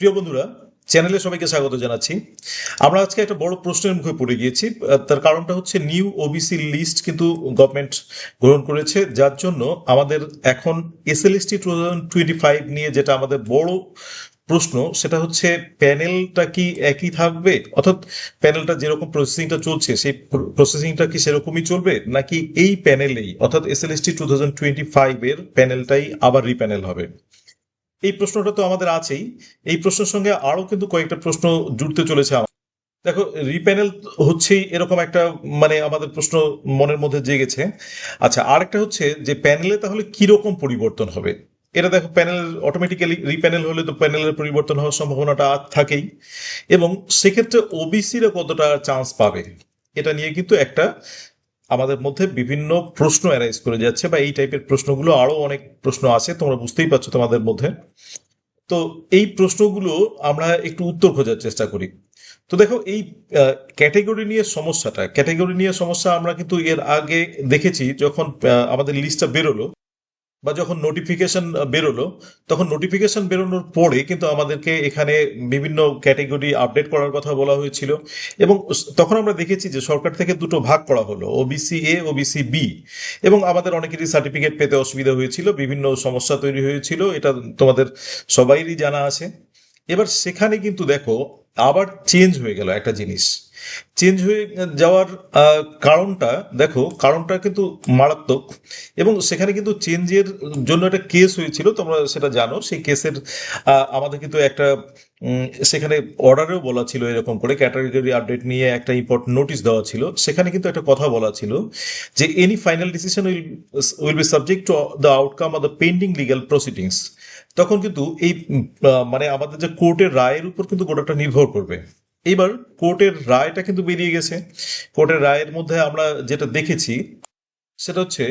প্রিয় বন্ধুরা, চ্যানেলে সবাইকে স্বাগত জানাচ্ছি। আমরা আজকে একটা বড় প্রশ্নের মুখে পড়ে গিয়েছি। তার কারণটা হচ্ছে নিউ ওবিসি লিস্ট কিন্তু গভর্নমেন্ট গ্রহণ করেছে, যার জন্য আমাদের এখন এসএলএসটি 2025 নিয়ে যেটা আমাদের বড় প্রশ্ন, সেটা হচ্ছে প্যানেলটা কি একই থাকবে, অর্থাৎ প্যানেলটা যেরকম প্রসেসিংটা চলছে সেই প্রসেসিংটা কি সেরকমই চলবে, নাকি এই প্যানেলেই অর্থাৎ এসএলএসটি 2025 এর প্যানেলটাই আবার রিপ্যানেল হবে। এই প্রশ্নটা তো আমাদের আছেই। এই প্রশ্নের সঙ্গে আরো কিন্তু কয়েকটা প্রশ্ন জুড়তে চলেছে দেখো, রিপ্যানেল হচ্ছেই এরকম একটা, মানে আমাদের প্রশ্ন মনের মধ্যে জেগেছে। আচ্ছা, আরেকটা হচ্ছে যে প্যানেলে তাহলে কিরকম পরিবর্তন হবে। এটা দেখো, প্যানেল অটোমেটিক্যালি রিপ্যানেল হলে তো প্যানেলের পরিবর্তন হওয়ার সম্ভাবনাটা থাকেই, এবং সেক্ষেত্রে ওবিসিরা কতটা চান্স পাবে এটা নিয়ে কিন্তু একটা আমাদের মধ্যে বিভিন্ন প্রশ্ন অ্যারাইজ করে যাচ্ছে, বা এই টাইপের প্রশ্নগুলো আরো অনেক প্রশ্ন আছে, তোমরা বুঝতেই পারছো তোমাদের মধ্যে। তো এই প্রশ্নগুলো আমরা একটু উত্তর খোঁজার চেষ্টা করি। তো দেখো, এই ক্যাটেগরি নিয়ে সমস্যা আমরা কিন্তু এর আগে দেখেছি, যখন আমাদের লিস্টটা বেরোলো বা যখন নোটিফিকেশন বেরোলো, তখন নোটিফিকেশন বেরোনোর পরে কিন্তু আমাদেরকে এখানে বিভিন্ন ক্যাটেগরি আপডেট করার কথা বলা হয়েছিল। এবং তখন আমরা দেখেছি যে সরকার থেকে দুটো ভাগ করা হলো, ওবিসি এ, ওবিসি বি। এবং আমাদের অনেকেরই সার্টিফিকেট পেতে অসুবিধা হয়েছিল, বিভিন্ন সমস্যা তৈরি হয়েছিল, এটা তোমাদের সবাইরই জানা আছে। এবার সেখানে কিন্তু দেখো, আবার চেঞ্জ হয়ে গেল একটা জিনিস। চেঞ্জ হয়ে যাওয়ার কারণটা দেখো, কারণটা কিন্তু মারাত্মক। এবং সেখানে কিন্তু চেঞ্জের জন্য একটা কেস হয়েছিল, তোমরা সেটা জানো। সেই কেসের আমাদের কিন্তু একটা সেখানে অর্ডারেও বলা ছিল, এরকম করে ক্যাটাগরি আপডেট নিয়ে একটা ইম্পর্টেন্ট নোটিশ দেওয়া ছিল। সেখানে কিন্তু একটা কথা বলা ছিল যে any final decision will be subject to the outcome of the pending legal proceedings. তখন কিন্তু এই মানে আমাদের যে কোর্টের রায়ের উপর কিন্তু গোটাটা নির্ভর করবে। এইবার কোর্টের রায়টা কিন্তু বেরিয়ে গেছে। কোর্টের রায়ের মধ্যে আমরা যেটা দেখেছি সেটা হচ্ছে,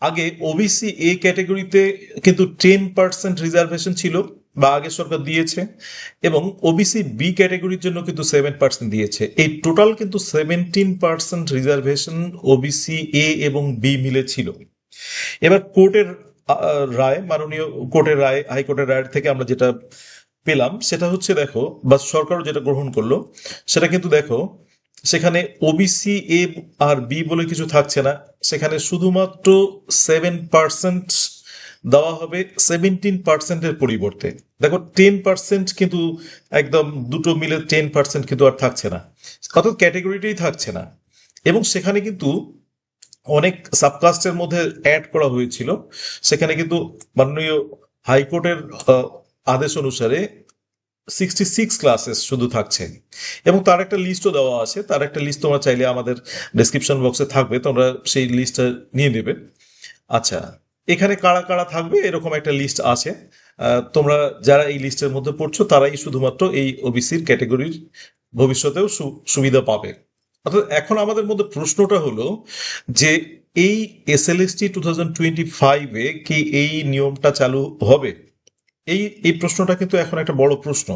আগে ওবিসি এ ক্যাটাগরিতে কিন্তু 10% রিজার্ভেশন ছিল, বা আগে সরকার দিয়েছে। এবং ওবিসি বি ক্যাটাগরির জন্য কিন্তু 7% দিয়েছে। এই টোটাল কিন্তু 17% রিজার্ভেশন ওবিসি এ এবং বি মিলে ছিল। এবার কোর্টের রায়, মাননীয় কোর্টের রায়, হাইকোর্টের রায়ের থেকে আমরা যেটা পেলাম সেটা হচ্ছে, দেখো, বা সরকারও যেটা গ্রহণ করলো সেটা কিন্তু দেখো, সেখানে ওবিসি এ আর বি বলে কিছু থাকছে না। সেখানে শুধুমাত্র 7% দেওয়া হবে 17%-এর পরিবর্তে। দেখো, 10% কিন্তু একদম দুটো মিলে 10% কিন্তু আর থাকছে না, অর্থাৎ ক্যাটেগরিটাই থাকছে না। এবং সেখানে কিন্তু অনেক সাবকাস্টের মধ্যে অ্যাড করা হয়েছিল। সেখানে কিন্তু মাননীয় হাইকোর্টের আদেশ অনুসারে 66 ক্লাসেস শুধু থাকছে। এবং তার একটা লিস্টও দেওয়া আছে, তার একটা লিস্ট তোমরা চাইলে আমাদের ডেসক্রিপশন বক্সে থাকবে, তোমরা সেই লিস্টটা নিয়ে নেবে। আচ্ছা, এখানে কারা কারা থাকবে এরকম একটা লিস্ট আছে। তোমরা যারা এই লিস্টের মধ্যে পড়ছো তারাই শুধুমাত্র এই ওবিসির ক্যাটেগরির ভবিষ্যতেও সুবিধা পাবে। অর্থাৎ এখন আমাদের মধ্যে প্রশ্নটা হলো যে এই এসএলএসটি 2025-এ কি এই নিয়মটা চালু হবে। এই এই প্রশ্নটা কিন্তু এখন একটা বড় প্রশ্ন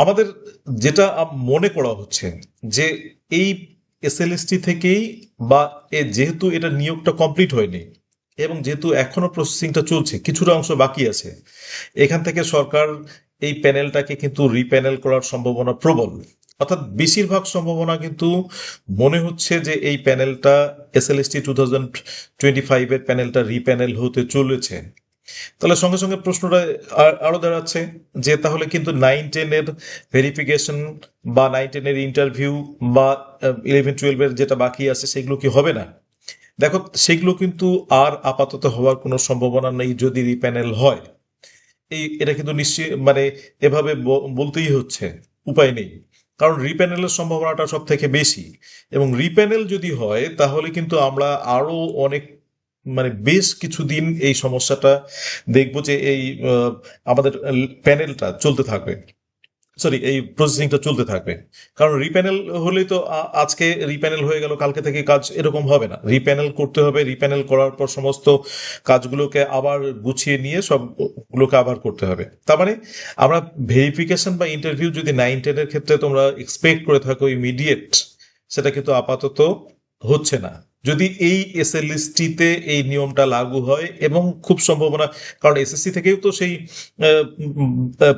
আমাদের। যেটা মনে করা হচ্ছে যে এই এসএলএসটি থেকেই, বা যেহেতু এটা নিয়োগটা কমপ্লিট হয়নি এবং যেহেতু এখনো প্রসেসিংটা চলছে, কিছুটা অংশ বাকি আছে, এখান থেকে সরকার এই প্যানেলটাকে কিন্তু রিপ্যানেল করার সম্ভাবনা প্রবল। অর্থাৎ বেশিরভাগ সম্ভাবনা কিন্তু মনে হচ্ছে যে এই প্যানেলটা, এসএলএসটি 2025-এর প্যানেলটা রিপ্যানেল হতে চলেছে। তাহলে সঙ্গে সঙ্গে প্রশ্নটা আরো দাঁড়াচ্ছে যে তাহলে কিন্তু 9-10-এর ভেরিফিকেশন বা 9-10-এর ইন্টারভিউ বা 11-12-এর যেটা বাকি আছে সেগুলো কি হবে না। দেখো, সেগুলো কিন্তু আর আপাতত হওয়ার কোনো সম্ভাবনা নেই যদি রিপ্যানেল হয়। এটা কিন্তু নিশ্চয়, মানে এভাবে বলতেই হচ্ছে, উপায় নেই। কারণ রিপ্যানেলের সম্ভাবনাটা সব থেকে বেশি। এবং রিপ্যানেল যদি হয় তাহলে কিন্তু আমরা আরো অনেক, মানে বেশ কিছুদিন এই সমস্যাটা দেখবো যে এই আমাদের প্যানেলটা চলতে থাকবে, সরি, এই প্রসেসিংটা চলতে থাকবে। কারণ রিপ্যানেল হলেই তো আজকে রিপ্যানেল হয়ে গেল, কালকে থেকে কাজ এরকম হবে না। রিপ্যানেল করতে হবে, রিপ্যানেল করার পর সমস্ত কাজগুলোকে আবার গুছিয়ে নিয়ে সবগুলোকে আবার করতে হবে। তার মানে আমরা ভেরিফিকেশন বা ইন্টারভিউ যদি 9-10 এর ক্ষেত্রে তোমরা এক্সপেক্ট করে থাকো ইমিডিয়েট, সেটা কিন্তু আপাতত হচ্ছে না। যদি এই এসএলএসটিতে এই নিয়মটা লাগু হয়, এবং খুব সম্ভাবনা, কারণ এসএসসি থেকেও তো সেই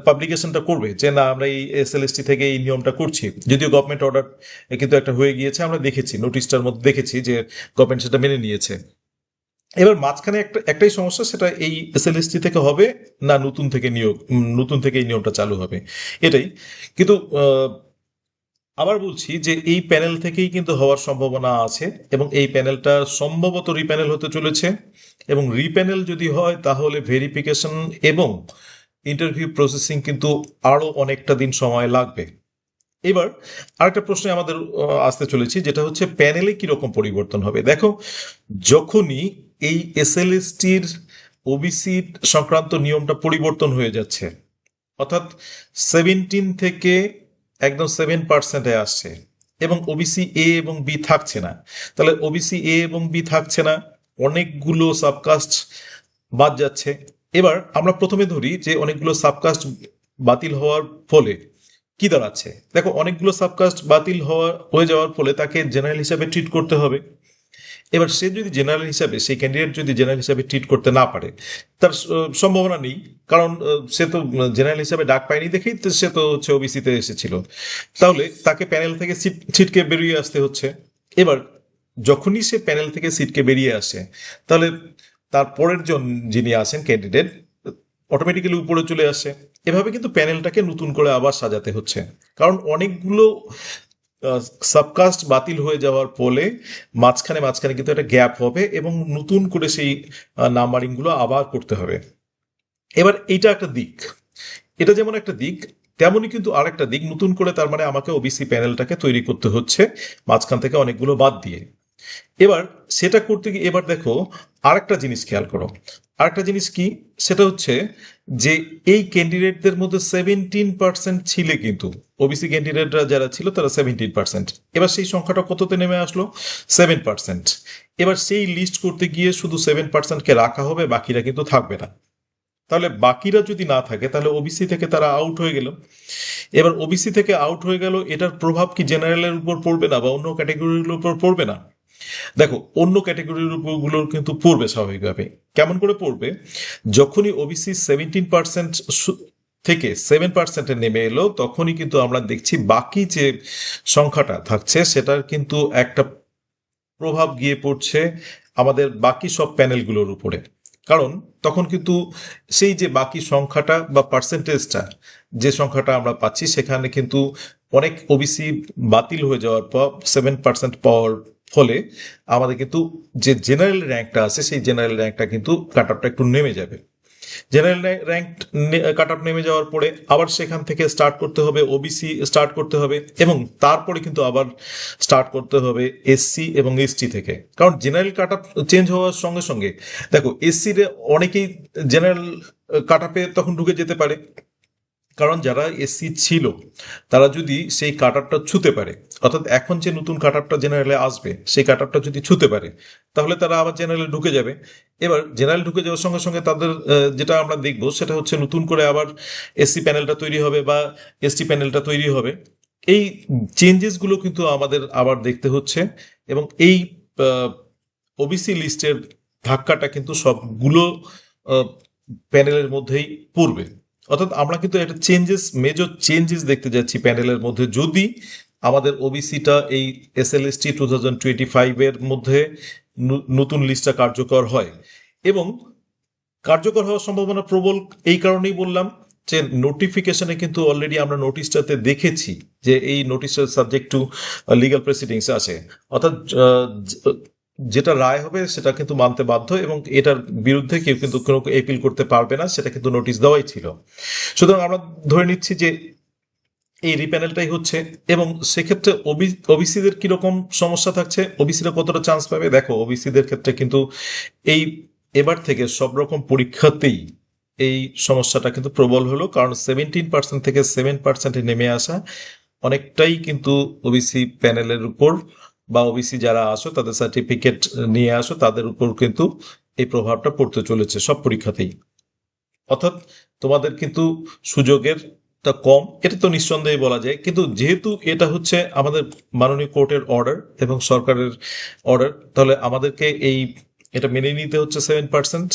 পাবলিকেশনটা করবে যে না আমরা এই এসএলএসটি থেকে এই নিয়মটা করছি, যদিও গভর্নমেন্ট অর্ডার কিন্তু একটা হয়ে গিয়েছে, আমরা দেখেছি নোটিশটার মধ্যে দেখেছি যে গভর্নমেন্ট সেটা মেনে নিয়েছে। এবার মাঝখানে একটাই সমস্যা, সেটা এই এসএলএসটি থেকে হবে না নতুন থেকে এই নিয়মটা চালু হবে, এটাই। কিন্তু আবার বলছি যে এই প্যানেল থেকেই কিন্তু হওয়ার সম্ভাবনা আছে, এবং এই প্যানেলটা সম্ভবত রিপ্যানেল হতে চলেছে, এবং রিপ্যানেল যদি হয় তাহলে ভেরিফিকেশন এবং ইন্টারভিউ প্রসেসিং কিন্তু আরো অনেকটা দিন সময় লাগবে। এবার আরেকটা প্রশ্নে আমাদের আসতে চলেছি, যেটা হচ্ছে প্যানেলে কিরকম পরিবর্তন হবে। দেখো, যখনই এই এসএলএসটির ওবিসি সংক্রান্ত নিয়মটা পরিবর্তন হয়ে যাচ্ছে, অর্থাৎ 17 থেকে একদম 7%-এ আসছে, এবং ওবিসি এ এবং বি থাকছে না, তাহলে ওবিসি এ এবং বি থাকছে না, অনেকগুলো সাবকাস্ট বাদ যাচ্ছে। এবার আমরা প্রথমে ধরি যে অনেকগুলো সাবকাস্ট বাতিল হওয়ার ফলে কি দাঁড়াচ্ছে। দেখো, অনেকগুলো সাবকাস্ট বাতিল হয়ে যাওয়ার ফলে তাকে জেনারেল হিসাবে ট্রিট করতে হবে। এবার সে যদি জেনারেল হিসাবে, সেই ক্যান্ডিডেট যদি জেনারেল হিসাবে ট্রিট করতে না পারে, তার সম্ভাবনা নেই, কারণ সে তো জেনারেল হিসাবে ডাক পায়নি দেখেই তো সে তো হচ্ছে ওবিসিতে এসেছিল, তাহলে তাকে প্যানেল থেকে ছিটকে বেরিয়ে আসতে হচ্ছে। এবার যখনই সে প্যানেল থেকে ছিটকে বেরিয়ে আসে, তাহলে তারপরের যিনি আছেন ক্যান্ডিডেট, অটোমেটিক্যালি উপরে চলে আসে। এভাবে কিন্তু প্যানেলটাকে নতুন করে আবার সাজাতে হচ্ছে, কারণ অনেকগুলো সাবকাস্ট বাতিল হয়ে যাওয়ার ফলে মাঝখানে কিন্তু একটা গ্যাপ হবে, এবং নতুন করে সেই নাম্বারিং গুলো আবার করতে হবে। এবার এইটা একটা দিক, এটা যেমন একটা দিক, তেমনই কিন্তু আরেকটা দিক, নতুন করে তার মানে আমাকে ওবিসি প্যানেলটাকে তৈরি করতে হচ্ছে মাঝখান থেকে অনেকগুলো বাদ দিয়ে। এবার সেটা করতে গিয়ে এবার দেখো, আরেকটা জিনিস খেয়াল করো। আরেকটা জিনিস কি, সেটা হচ্ছে যে এই ক্যান্ডিডেটদের মধ্যে 17% ছিল, কিন্তু ওবিসি ক্যান্ডিডেটরা যারা ছিল তারা 17%। এবার সেই সংখ্যাটা কততে নেমে আসলো? 7%। এবার সেই লিস্ট করতে গিয়ে শুধু 7%কে রাখা হবে, বাকিরা কিন্তু থাকবে না। তাহলে বাকিরা যদি না থাকে, তাহলে ওবিসি থেকে তারা আউট হয়ে গেল। এবার ওবিসি থেকে আউট হয়ে গেল, এটার প্রভাব কি জেনারেলের উপর পড়বে না, বা অন্য ক্যাটাগরির উপর পড়বে না? দেখো, অন্য ক্যাটাগরির উপগুলোর কিন্তু পড়বে স্বাভাবিকভাবে। কেমন করে পড়বে? যখনই ওবিসি 17% থেকে 7%-এ নেমে এলো, তখনই কিন্তু আমরা দেখছি বাকি যে সংখ্যাটা থাকছে সেটার কিন্তু একটা প্রভাব গিয়ে পড়ছে আমাদের বাকি সব প্যানেলগুলোর উপরে। কারণ তখন কিন্তু সেই যে বাকি সংখ্যাটা বা পার্সেন্টেজটা, যে সংখ্যাটা আমরা পাচ্ছি, সেখানে কিন্তু অনেক ওবিসি বাতিল হয়ে যাওয়ার পর 7% পাওয়ার ফলে আমাদের কিন্তু যে জেনারেল র্যাঙ্কটা আছে, সেই জেনারেল র্যাঙ্কটা কিন্তু কাট আপটা একটু নেমে যাবে। জেনারেল র্যাঙ্ক কাট আপ নেমে যাওয়ার পরে আবার সেখান থেকে স্টার্ট করতে হবে, ওবিসি স্টার্ট করতে হবে, এবং তারপরে কিন্তু আবার স্টার্ট করতে হবে এসসি এবং এসটি থেকে। কারণ জেনারেল কাট আপ চেঞ্জ হওয়ার সঙ্গে সঙ্গে দেখো, এসসি রে অনেকেই জেনারেল কাট আপে তখন ঢুকে যেতে পারে, কারণ যারা এসসি ছিল তারা যদি সেই কাট আপটা ছুতে পারে, অর্থাৎ এখন যে নতুন কাট আপটা জেনারেলে আসবে সেই কাট আপটা যদি ছুতে পারে, তাহলে তারা আবার জেনারেলে ঢুকে যাবে। এবার জেনারেল ঢুকে যাওয়ার সঙ্গে সঙ্গে তাদের যেটা আমরা দেখব সেটা হচ্ছে নতুন করে আবার এসসি প্যানেলটা তৈরি হবে বা এসটি প্যানেলটা তৈরি হবে। এই চেঞ্জেসগুলো কিন্তু আমাদের আবার দেখতে হচ্ছে, এবং এই ওবিসি লিস্টের ধাক্কাটা কিন্তু সবগুলো প্যানেলের মধ্যেই পড়বে। অর্থাৎ আমরা কিন্তু একটা মেজর চেঞ্জেস দেখতে যাচ্ছি প্যানেলের মধ্যে, যদি আমাদের ওবিসিটা এই এসএলএসটি 2025-এর মধ্যে নতুন লিস্টটা কার্যকর হয়। এবং কার্যকর হওয়ার সম্ভাবনা প্রবল এই কারণেই বললাম যে নোটিফিকেশনে কিন্তু অলরেডি আমরা নোটিশটাতে দেখেছি যে এই নোটিশটার সাবজেক্ট টু লিগ্যাল প্রসিডিংস আছে, অর্থাৎ যেটা রায় হবে সেটা কিন্তু মানতে বাধ্য, এবং এটার বিরুদ্ধে কেউ কিন্তু কোনো এপিল করতে পারবে না, সেটা কিন্তু নোটিশ দেওয়াই ছিল। সুতরাং আমরা ধরে নিচ্ছি যে এই রিপ্যানেলটাই হচ্ছে, এবং সেক্ষেত্রে ওবিসিদের কিরকম সমস্যা থাকছে, ওবিসিরা কতটা চান্স পাবে। দেখো, ওবিসিদের ক্ষেত্রে কিন্তু এই এবার থেকে সব রকম পরীক্ষাতেই এই সমস্যাটা কিন্তু প্রবল হলো, কারণ 17% থেকে 7%-এ নেমে আসা অনেকটাই কিন্তু ওবিসি প্যানেলের উপর, বা ওবিসি যারা আসো তাদের সার্টিফিকেট নিয়ে আসো তাদের উপর কিন্তু এই প্রভাবটা পড়তে চলেছে সব পরীক্ষাতেই। অর্থাৎ তোমাদের কিন্তু সুযোগের তা কম, এটা তো নিঃসন্দেহে বলা যায়। কিন্তু যেহেতু এটা হচ্ছে আমাদের মাননীয় কোর্টের অর্ডার এবং সরকারের অর্ডার, তাহলে আমাদেরকে এটা মেনে নিতে হচ্ছে 7%,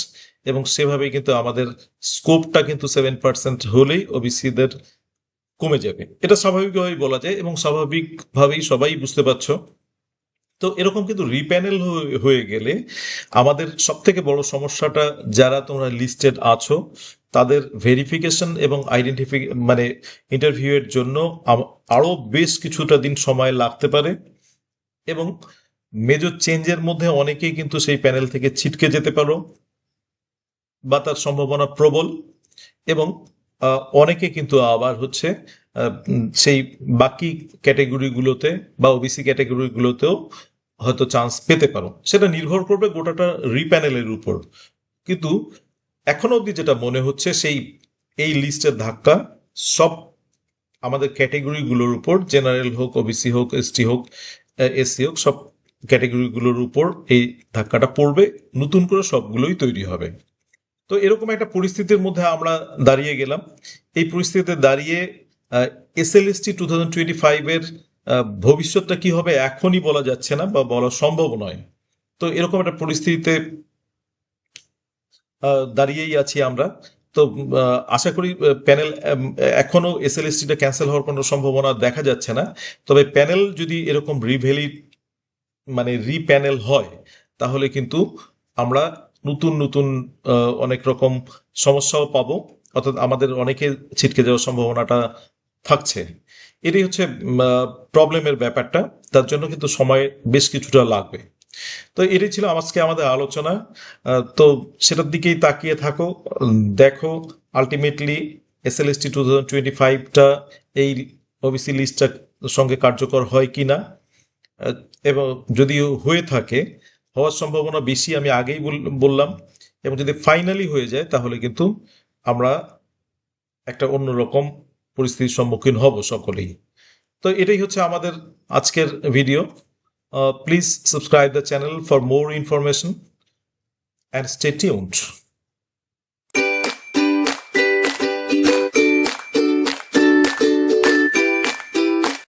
এবং সেভাবেই কিন্তু আমাদের স্কোপটা কিন্তু 7% হলেই ওবিসিদের কমে যাবে। এটা স্বাভাবিকভাবেই বলা যায় এবং স্বাভাবিকভাবেই সবাই বুঝতে পারছো। তো এরকম কিন্তু রিপ্যানেল হয়ে গেলে আমাদের সব থেকে বড় সমস্যাটা, যারা তোমরা লিস্টেড আছো তাদের ভেরিফিকেশন এবং মানে ইন্টারভিউ এর জন্য আরো বেশ কিছুটা দিন সময় লাগতে পারে, এবং মেজর চেঞ্জের মধ্যে অনেকেই কিন্তু সেই প্যানেল থেকে ছিটকে যেতে পারো বা তার সম্ভাবনা প্রবল, এবং অনেকে কিন্তু আবার হচ্ছে সেই বাকি ক্যাটেগরিগুলোতে বা ওবিসি ক্যাটেগরিগুলোতেও হয়তো চান্স পেতে পারো। সেটা নির্ভর করবে গোটাটা রিপ্যানেলের উপর। কিন্তু এখনো অবধি যেটা মনে হচ্ছে, এই লিস্টের ধাক্কা সব আমাদের ক্যাটেগরিগুলোর উপর, জেনারেল হোক, ওবিসি হোক, এসটি হোক, এসসি হোক, সব ক্যাটেগরিগুলোর উপর এই ধাক্কাটা পড়বে। নতুন করে সবগুলোই তৈরি হবে। তো এরকম একটা পরিস্থিতির মধ্যে আমরা দাঁড়িয়ে গেলাম। এই পরিস্থিতিতে দাঁড়িয়ে এসএলএসটি 2025 এর ভবিষ্যৎটা কি হবে এখনই বলা যাচ্ছে না বা বলা সম্ভব নয়। তো এরকম একটা পরিস্থিতিতে দাঁড়িয়েই আছি আমরা। তো আশা করি প্যানেল, এখনো এসএলএসটিটা ক্যান্সেল হওয়ার কোনো সম্ভাবনা দেখা যাচ্ছে না। তবে প্যানেল যদি এরকম মানে রিপ্যানেল হয়, তাহলে কিন্তু আমরা নতুন নতুন অনেক রকম সমস্যাও পাবো, অর্থাৎ আমাদের অনেকে ছিটকে যাওয়ার সম্ভাবনাটা থাকছে। এটাই হচ্ছে প্রবলেমের ব্যাপারটা। তার জন্য কিন্তু সময় বেশ কিছুটা লাগবে। তো এটাই ছিল আজকে আমাদের আলোচনা। তো সেটার দিকেই তাকিয়ে থাকো, দেখো আলটিমেটলি এসএলএসটি 2025টা এই ওবিসি লিস্টটার সঙ্গে কার্যকর হয় কিনা, এবং যদি হয়ে থাকে, হওয়ার সম্ভাবনা বেশি আমি আগেই বললাম, এবং যদি ফাইনালি হয়ে যায় তাহলে কিন্তু আমরা একটা অন্যরকম পরিস্থিতির সম্মুখীন হব সকলেই। তো এটাই হচ্ছে আমাদের আজকের video. Please subscribe the channel for more information and stay tuned.